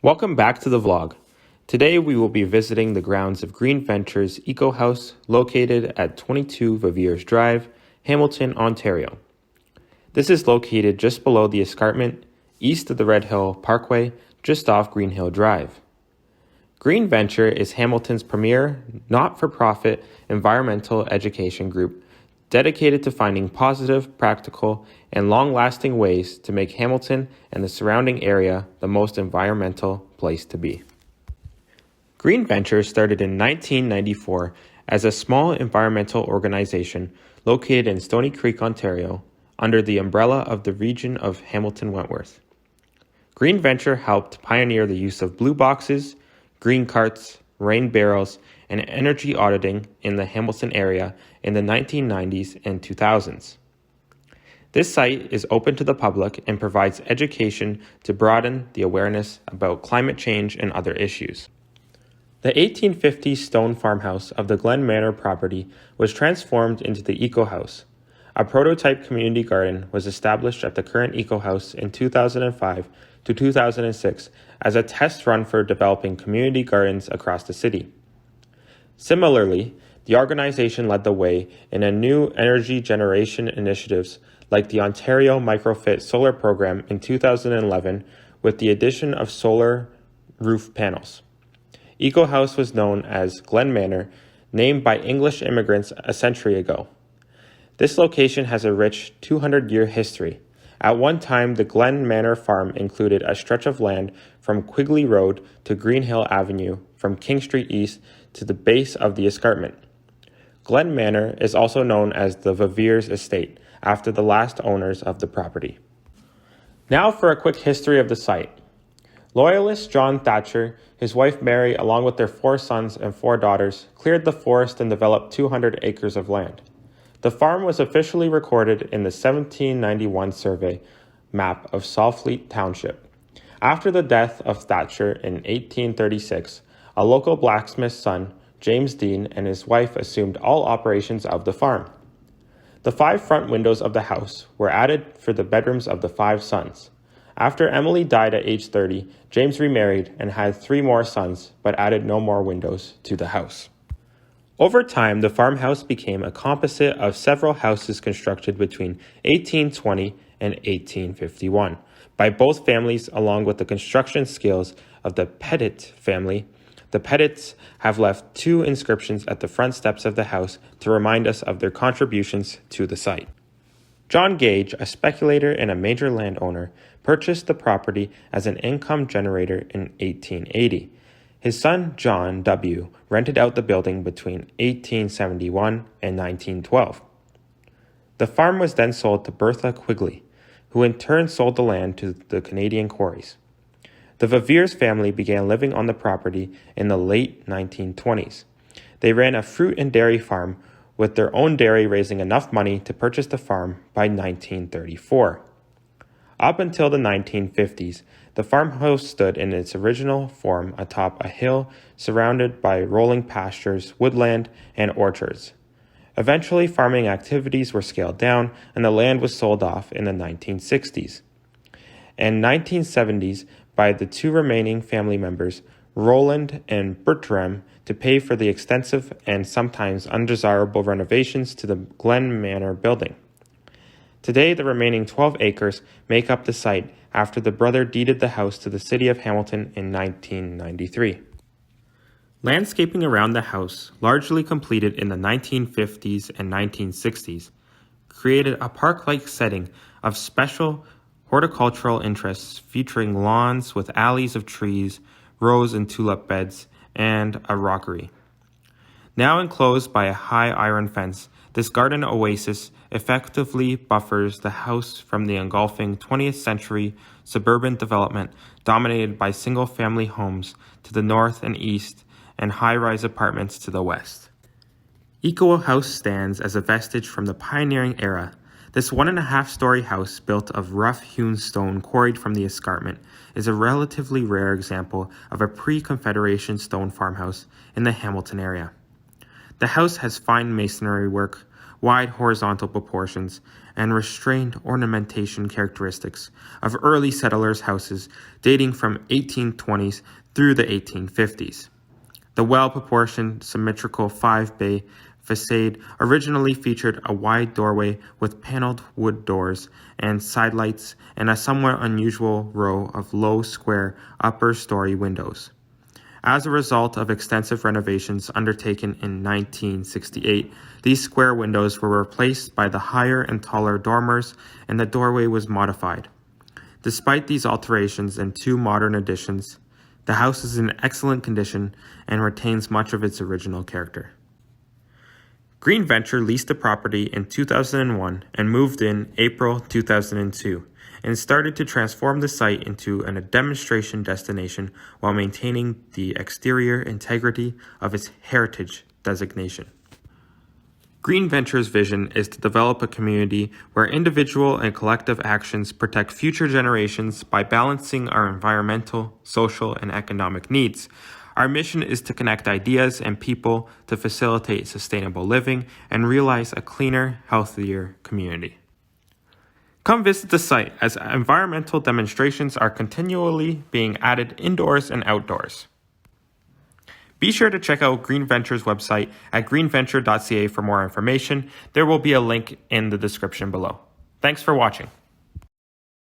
Welcome back to the vlog. Today we will be visiting the grounds of Green Ventures Eco House located at 22 Viviers Drive, Hamilton, Ontario. This is located just below the escarpment, east of the Red Hill Parkway, just off Green Hill Drive. Green Venture is Hamilton's premier, not-for-profit environmental education group dedicated to finding positive, practical, and long-lasting ways to make Hamilton and the surrounding area the most environmental place to be. Green Venture started in 1994 as a small environmental organization located in Stoney Creek, Ontario, under the umbrella of the region of Hamilton-Wentworth. Green Venture helped pioneer the use of blue boxes, green carts, rain barrels, and energy auditing in the Hamilton area in the 1990s and 2000s. This site is open to the public and provides education to broaden the awareness about climate change and other issues. The 1850s stone farmhouse of the Glen Manor property was transformed into the Eco House. A prototype community garden was established at the current Eco House in 2005 to 2006 as a test run for developing community gardens across the city. Similarly, the organization led the way in a new energy generation initiatives like the Ontario Microfit Solar Program in 2011 with the addition of solar roof panels. Eco House was known as Glen Manor, named by English immigrants a century ago. This location has a rich 200-year history. At one time, the Glen Manor farm included a stretch of land from Quigley Road to Green Hill Avenue, from King Street East to the base of the escarpment. Glen Manor is also known as the Viviers Estate, after the last owners of the property. Now for a quick history of the site. Loyalist John Thatcher, his wife Mary, along with their 4 sons and 4 daughters, cleared the forest and developed 200 acres of land. The farm was officially recorded in the 1791 survey map of Salfleet Township. After the death of Thatcher in 1836, a local blacksmith's son, James Dean, and his wife assumed all operations of the farm. The 5 front windows of the house were added for the bedrooms of the 5 sons. After Emily died at age 30, James remarried and had 3 more sons, but added no more windows to the house. Over time, the farmhouse became a composite of several houses constructed between 1820 and 1851 by both families, along with the construction skills of the Pettit family. The Pettits have left 2 inscriptions at the front steps of the house to remind us of their contributions to the site. John Gage, a speculator and a major landowner, purchased the property as an income generator in 1880. His son, John W., rented out the building between 1871 and 1912. The farm was then sold to Bertha Quigley, who in turn sold the land to the Canadian quarries. The Viviers family began living on the property in the late 1920s. They ran a fruit and dairy farm, with their own dairy raising enough money to purchase the farm by 1934. Up until the 1950s, the farmhouse stood in its original form atop a hill surrounded by rolling pastures, woodland, and orchards. Eventually, farming activities were scaled down and the land was sold off in the 1960s. In 1970s, by the 2 remaining family members, Roland and Bertram, to pay for the extensive and sometimes undesirable renovations to the Glen Manor building. Today, the remaining 12 acres make up the site after the brother deeded the house to the city of Hamilton in 1993. Landscaping around the house, largely completed in the 1950s and 1960s, created a park-like setting of special horticultural interests featuring lawns with alleys of trees, rose and tulip beds, and a rockery. Now enclosed by a high iron fence, this garden oasis effectively buffers the house from the engulfing 20th century suburban development dominated by single-family homes to the north and east and high-rise apartments to the west. Eco House stands as a vestige from the pioneering era. This 1.5-story house built of rough-hewn stone quarried from the escarpment is a relatively rare example of a pre-Confederation stone farmhouse in the Hamilton area. The house has fine masonry work wide horizontal proportions, and restrained ornamentation characteristics of early settlers' houses dating from 1820s through the 1850s. The well-proportioned, symmetrical five-bay facade originally featured a wide doorway with paneled wood doors and sidelights and a somewhat unusual row of low square upper-story windows. As a result of extensive renovations undertaken in 1968, these square windows were replaced by the higher and taller dormers, and the doorway was modified. Despite these alterations and two modern additions, the house is in excellent condition and retains much of its original character. Green Venture leased the property in 2001 and moved in April 2002 and started to transform the site into a demonstration destination while maintaining the exterior integrity of its heritage designation. Green Venture's vision is to develop a community where individual and collective actions protect future generations by balancing our environmental, social, and economic needs. Our mission is to connect ideas and people to facilitate sustainable living and realize a cleaner, healthier community. Come visit the site as environmental demonstrations are continually being added indoors and outdoors. Be sure to check out Green Venture's website at greenventure.ca for more information. There will be a link in the description below. Thanks for watching.